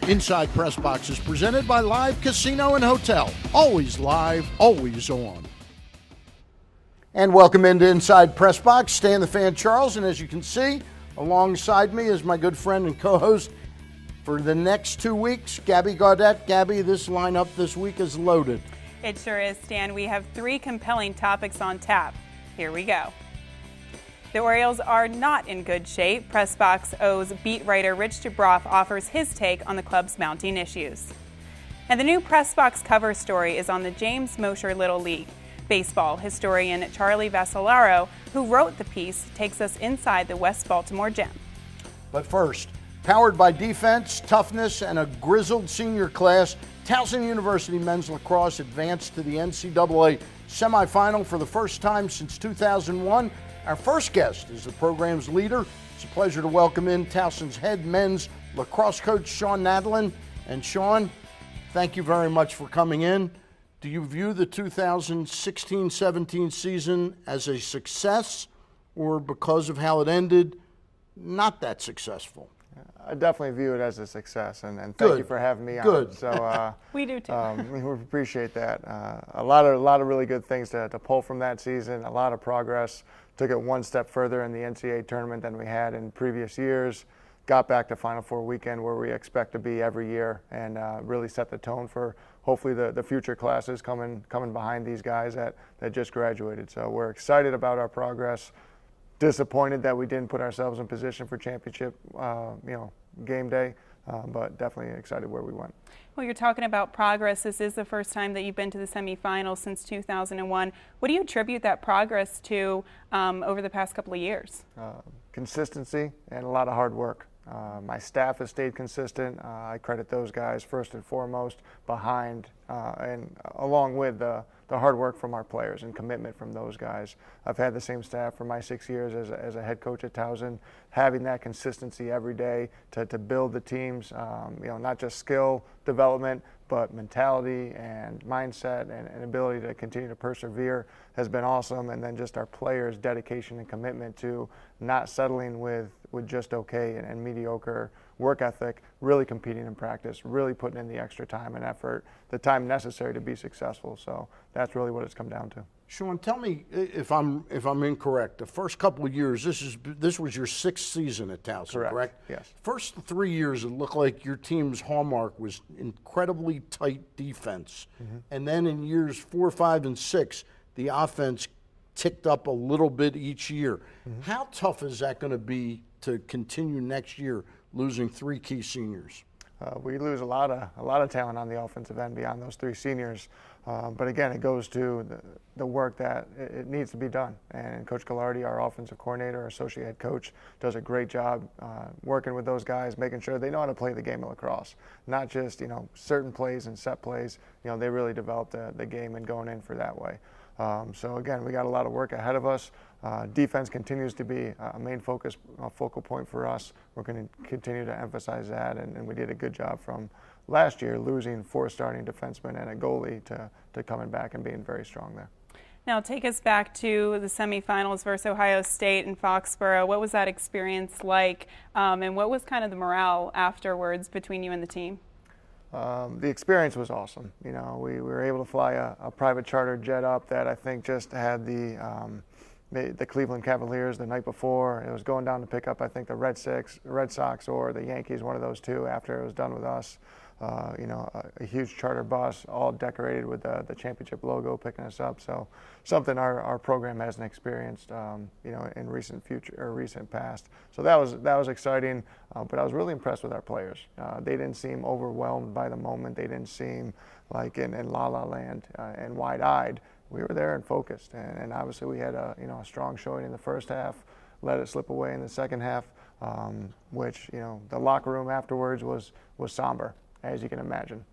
Inside PressBox is presented by Live Casino and Hotel. Always live, always on. And welcome into Inside PressBox. Stan the Fan Charles, and as you can see, alongside me is my good friend and co-host for the next 2 weeks, Gabby Gauldet. Gabby, this lineup this week is loaded. It sure is, Stan. We have 3 compelling topics on tap. Here we go. The Orioles are not in good shape. PressBox O's beat writer Rich DeBroff offers his take on the club's mounting issues. And the new PressBox cover story is on the James Mosher Little League. Baseball historian Charlie Vassalaro, who wrote the piece, takes us inside the West Baltimore Gem. But first, powered by defense, toughness, and a grizzled senior class, Towson University men's lacrosse advanced to the NCAA semifinal for the first time since 2001. Our first guest is the program's leader. It's a pleasure to welcome in Towson's head men's lacrosse coach, Shawn Nadelen. And Shawn, thank you very much for coming in. Do you view the 2016-17 season as a success, or because of how it ended, not that successful? I definitely view it as a success, and thank you for having me on. Good. So we do too. We appreciate that. A lot of really good things to pull from that season. A lot of progress. Took it one step further in the NCAA tournament than we had in previous years. Got back to Final Four weekend where we expect to be every year, and really set the tone for hopefully the future classes coming behind these guys that just graduated. So we're excited about our progress. Disappointed that we didn't put ourselves in position for championship, game day, but definitely excited where we went. Well, you're talking about progress. This is the first time that you've been to the semifinals since 2001. What do you attribute that progress to over the past couple of years? Consistency and a lot of hard work. My staff has stayed consistent. I credit those guys first and foremost behind and along with the hard work from our players and commitment from those guys. I've had the same staff for my 6 years as a head coach at Towson, having that consistency every day to build the teams, not just skill development, but mentality and mindset and ability to continue to persevere has been awesome. And then just our players' dedication and commitment to not settling with just okay and mediocre work ethic, really competing in practice, really putting in the extra time and effort, the time necessary to be successful. So that's really what it's come down to. Shawn, tell me if I'm incorrect. The first couple of years, this was your 6th season at Towson, correct? Yes. First 3 years, it looked like your team's hallmark was incredibly tight defense, and then in years 4, 5, and 6, the offense ticked up a little bit each year. How tough is that going to be to continue next year, losing 3 key seniors? We lose a lot of talent on the offensive end beyond those 3 seniors. But again, it goes to the work that it needs to be done. And Coach Gallardi, our offensive coordinator, our associate head coach, does a great job working with those guys, making sure they know how to play the game of lacrosse. Not just certain plays and set plays. They really develop the game and going in for that way. So again, we got a lot of work ahead of us. Defense continues to be a main focal point for us. We're going to continue to emphasize that, and we did a good job from last year, losing 4 starting defensemen and a goalie to coming back and being very strong there. Now take us back to the semifinals versus Ohio State in Foxborough. What was that experience like, and what was kind of the morale afterwards between you and the team? The experience was awesome. We were able to fly a private charter jet up that I think just had the Cleveland Cavaliers the night before. It was going down to pick up, I think, the Red Sox or the Yankees, one of those two, after it was done with us. A huge charter bus, all decorated with the championship logo, picking us up. So something our program hasn't experienced, in recent past. So that was exciting. But I was really impressed with our players. They didn't seem overwhelmed by the moment. They didn't seem like in La La Land and wide-eyed. We were there and focused, and obviously we had a strong showing in the first half. Let it slip away in the second half, which the locker room afterwards was somber, as you can imagine.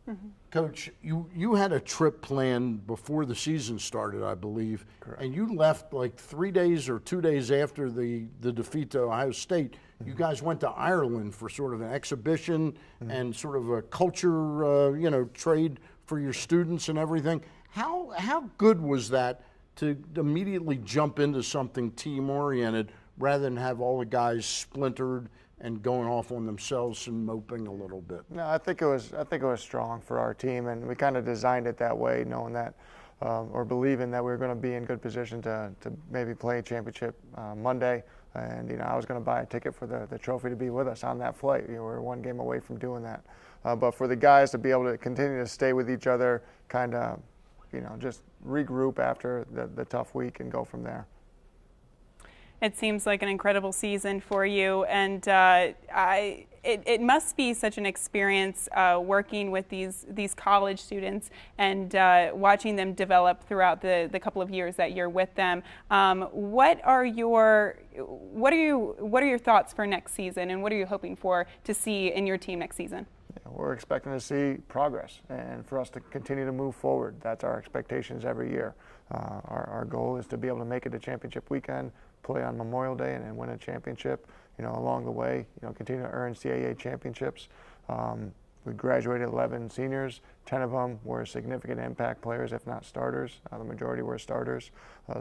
Coach, you had a trip planned before the season started, I believe. Correct. And you left like 3 days or 2 days after the defeat to Ohio State. You guys went to Ireland for sort of an exhibition and sort of a culture, trade for your students and everything. How good was that to immediately jump into something team-oriented rather than have all the guys splintered and going off on themselves and moping a little bit? No, I think it was strong for our team, and we kind of designed it that way, knowing that or believing that we were going to be in good position to maybe play a championship Monday. And I was going to buy a ticket for the trophy to be with us on that flight. We were one game away from doing that. But for the guys to be able to continue to stay with each other, kind of, just regroup after the tough week and go from there. It seems like an incredible season for you, and it must be such an experience working with these college students and watching them develop throughout the couple of years that you're with them. What are your thoughts for next season, and what are you hoping to see in your team next season? We're expecting to see progress and for us to continue to move forward. That's our expectations every year. Our goal is to be able to make it to championship weekend, play on Memorial Day, and win a championship. Along the way, continue to earn NCAA championships. We graduated 11 seniors. 10 of them were significant impact players, if not starters. The majority were starters.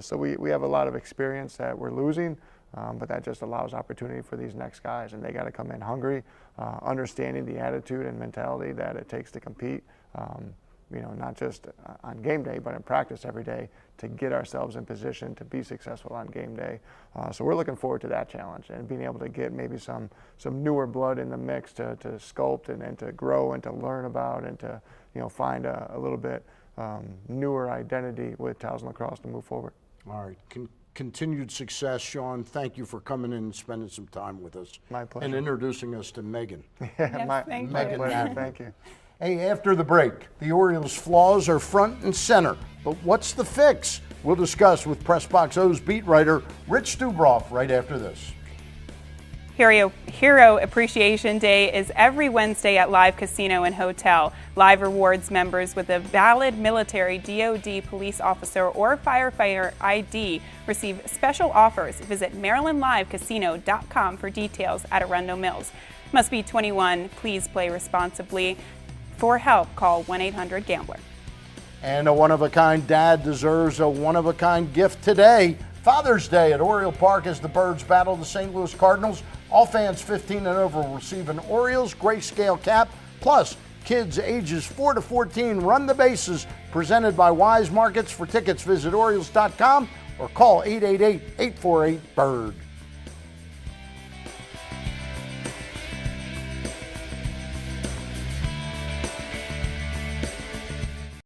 So we have a lot of experience that we're losing, but that just allows opportunity for these next guys, and they got to come in hungry, understanding the attitude and mentality that it takes to compete. Not just on game day, but in practice every day to get ourselves in position to be successful on game day. So we're looking forward to that challenge and being able to get maybe some newer blood in the mix to sculpt and to grow and to learn about and to find a little bit newer identity with Towson Lacrosse to move forward. All right. Continued success, Shawn. Thank you for coming in and spending some time with us. My pleasure. And introducing us to Megan. Yeah, yes, my pleasure. Thank you. Hey, after the break, the Orioles' flaws are front and center, but what's the fix? We'll discuss with PressBox O's beat writer Rich Dubroff right after this. Hero Appreciation Day is every Wednesday at Live Casino and Hotel. Live rewards members with a valid military, DoD police officer, or firefighter ID receive special offers. Visit MarylandLiveCasino.com for details at Arundel Mills. Must be 21. Please play responsibly. For help, call 1-800-GAMBLER. And a one-of-a-kind dad deserves a one-of-a-kind gift today. Father's Day at Oriole Park as the Birds battle the St. Louis Cardinals. All fans 15 and over will receive an Orioles grayscale cap. Plus, kids ages 4 to 14 run the bases. Presented by Wise Markets. For tickets, visit Orioles.com or call 888-848-BIRD.